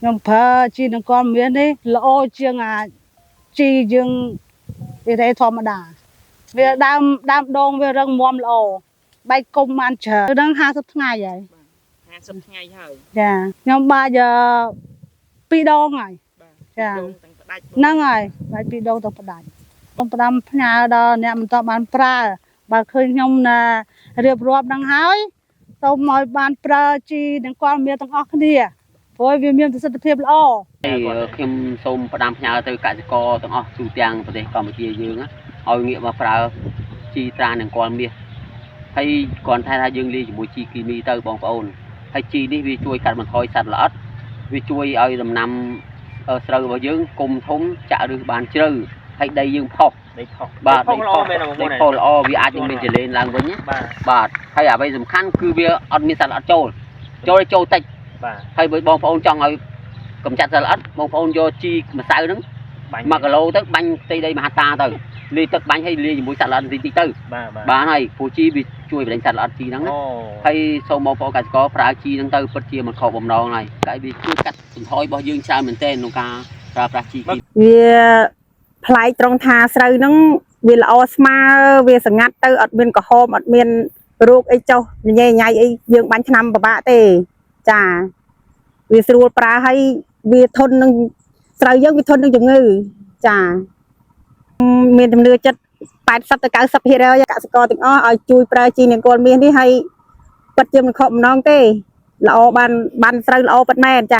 nhom phơ chi nó con miếng đấy lỗ chiêng chi dương thì thấy thò mà đà về đam đông về răng mồm lỗ bay công man chờ đang 20 ngày vậy 50 ថ្ងៃហើយ dạ nhom 3 giờ 2 ដងហើយ ចា ហ្នឹងហើយបាយ2 ដងទៅផ្ដាច់ខ្ញុំផ្ដាំផ្ញើដល់អ្នកមិនតបានប្រើបើឃើញខ្ញុំណារៀបរាប់ហ្នឹងហើយសូមឲ្យបានប្រើជីនឹងគាត់មានទាំងអស់គ្នាព្រោះវាមានប្រសិទ្ធភាពល្អខ្ញុំសូមផ្ដាំផ្ញើទៅកសិករទាំងអស់ទូទាំងប្រទេសកម្ពុជាយើងឲ្យងាកមកប្រើជីត្រានឹងគាត់មាសហើយគ្រាន់តែថាយើងលាយជាមួយជីគីមីទៅបងប្អូនហើយជីនេះវាជួយកាត់បន្ថយសត្វល្អិតវាជួយឲ្យដំណាំស្រូវរបស់យើងគុំធំចាក់ឫសបានជ្រៅហើយដីយើងផុសដីផុសបាទដីផុសល្អវាអាចនឹងមានចលេនឡើងវិញបាទហើយអ្វីសំខាន់គឺវាអត់មានសត្វល្អិតចូលតិចបាទហើយបើបងប្អូនចង់ឲ្យកម្ចាត់សត្វល្អិតបងប្អូនយកជីម្សៅហ្នឹង1 គីឡូទៅបាញ់ផ្ទៃដីមហាតាទៅលាយទឹកបាញ់ហើយលាយជាមួយសត្វល្អិតតិចទៅបាទហើយព្រោះជីវាជួយបដិញសត្វល្អិតជីហ្នឹងហើយសូមបងប្អូនកសិករប្រើជីហ្នឹងទៅពិតជាមិនខុសបំណងហើយតែវាជួយកាត់បន្ថយរបស់យើងច្រើនមែនទែនក្នុងការប្រើប្រាស់ជីវាផ្លែត្រង់ថាស្រូវហ្នឹងវាល្អស្មើវាសង្ងាត់ទៅអត់មានក្រហមអត់មានរោគអីចុះញ៉ៃញ៉ៃអីយើងបាញ់ថ្នាំពិបាកទេចាវាស្រួលប្រើហើយវាធន់នឹងស្រូវយើងវាធន់នឹងជំងឺចាមានជំនឿចិត្ត80 ទៅ 90% កសិករទាំងអស់ឲ្យជួយប្រើជីនង្គ័លមាសនេះហើយពិតជាមិនខកបំណងទេល្អបានស្រូវល្អពិតមែនចា